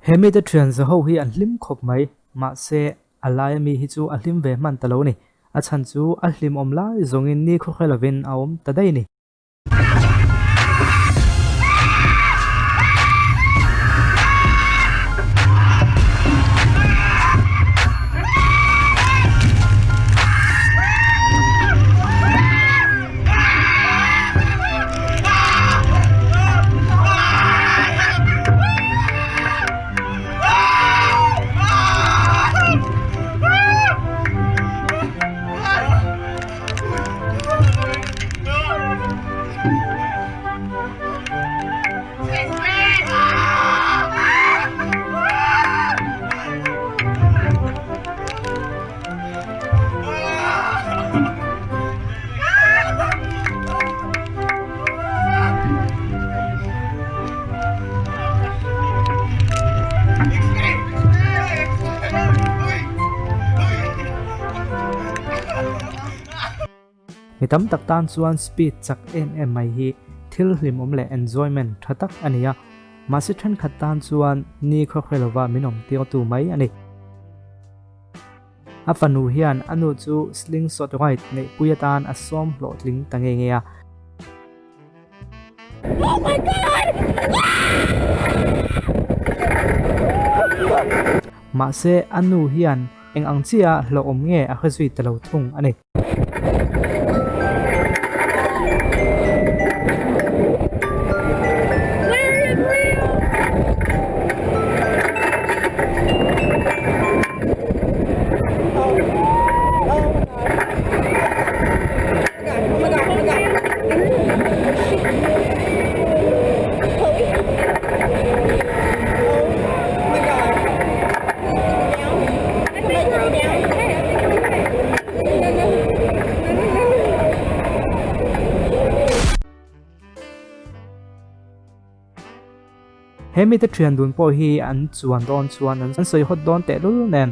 hemi te thian zo ho hi an hlim khop mai ma se alai mi hi chu a hlim ve man talo ni a chan chu a hlim om lai zongin ni kho khelavin a om tadai ni mi tam tak tan chuan speed chak em mai hi thil hlim om le enjoyment thatak ania ma si then khat tan chuan ni kho khelova minom tir tu mai ani a fanu hian anu chu slingshot right nei puyatan a som lo tling tange nge a oh my god ma se anu hian eng ang chia lo om nge a khazui talo thung ani hemi te thian dun po hi an chuan don chuan an soi hot don te lul nen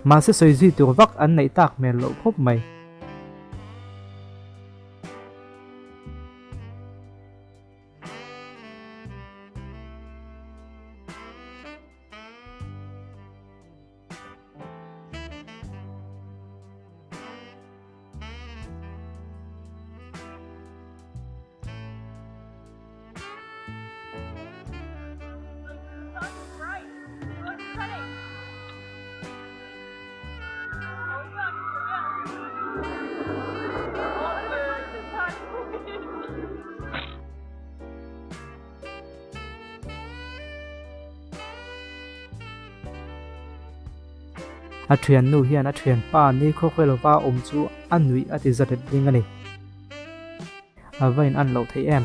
ma se soi ji tur vak an nei tak mel lo khop mai a thian nu hian a thian pa ni kho khelova om chu anui ati zatet ding ani a vain an lo thei em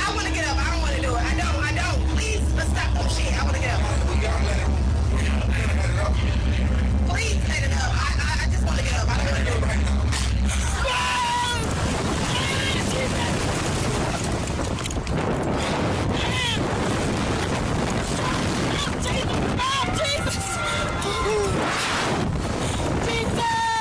I want to get up. I don't want to do it. I don't. Please, let's stop. Oh, shit. I want to get up. Please, let it up. I just want to get up. I don't want to do it right now. Jesus!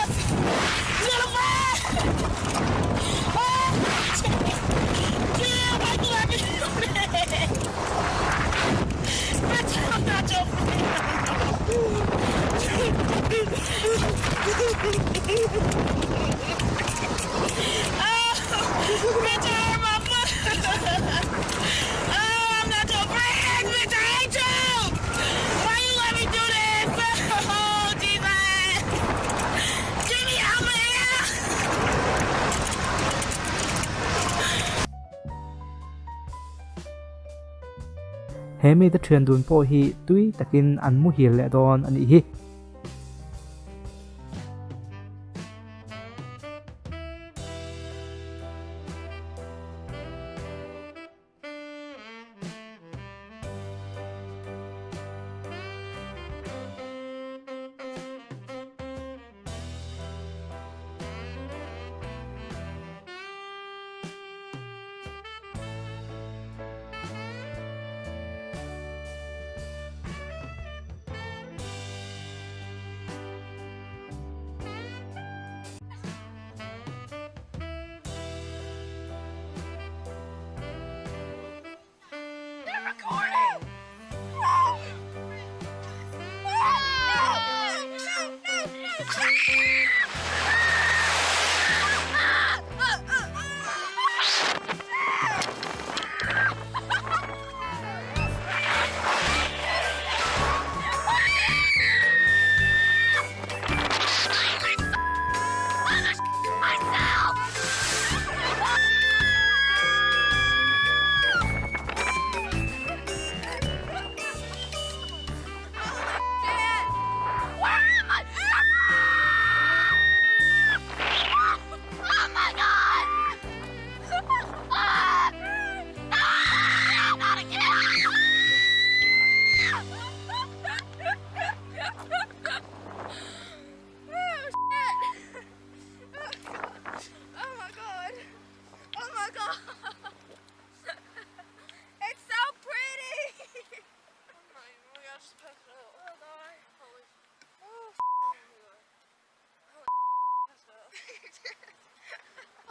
Bitch, I hurt my foot. Oh, I'm not your friend. Bitch, I hate you. Why you let me do this? Oh, Jesus. Get me out of here. เฮมีตะเทือนดุนโปฮีตุยตะกินอันมุฮิลและดอนอันนี้ฮิ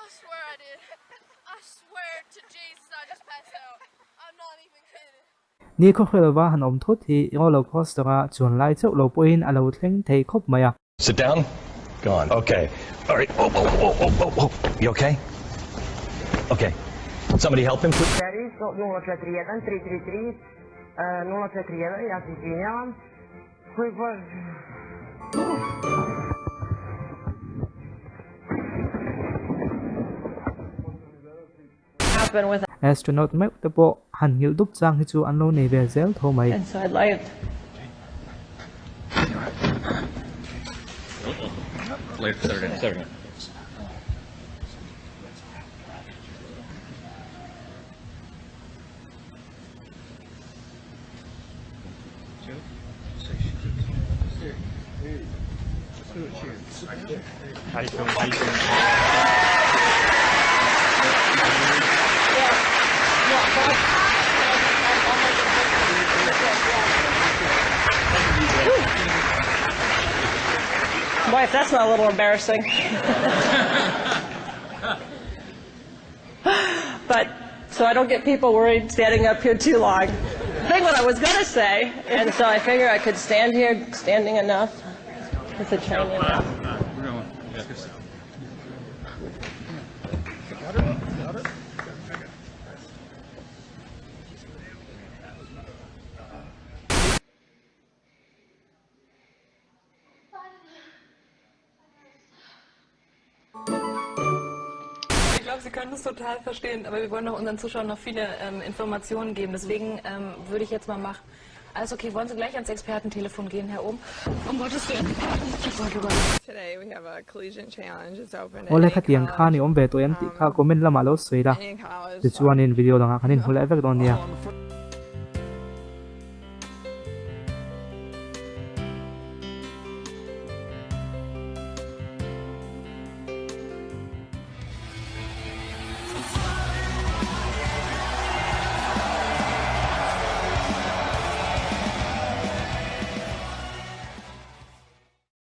I swear I did. I swear to Jesus I just passed out. I'm not even kidding. นี่ก็คือว่าหันอมทุทีก็เราโพสต์ว่าส่วนไล่เจ้าเราปุ่นเราเล่งเทคบไหมอ่ะ Sit down. Go on. Okay. All right. Oh. You okay? Okay. Somebody help him, please. 041 333 041, ja se izvinjavam. Koji bož... Astronaut mấy tập bộ hẳn hiểu đúc giang khi chú ăn lô này về dẻo thô mày. Inside light. Third. Boy, if that's not a little embarrassing. But, so I don't get people worried standing up here too long. Think what I was going to say, and so I figure I could stand here, standing enough with the training. Ich glaube, Sie können es total verstehen, aber wir wollen doch unseren Zuschauern noch viele Informationen geben. Deswegen würde ich jetzt mal machen. Alles okay, wollen Sie gleich ans Expertentelefon gehen, Herr Ohm? Um Gottes Willen. Today we have a collision challenge. It's open. โอ้เลยขัดยังข้านี่อมเบตัวเอ็มติข้าก็ไม่ละมาแล้วสวยละ Any college. จะชวนในวิดีโอต่างๆคันนี้หัวเล็กตอนเนี้ย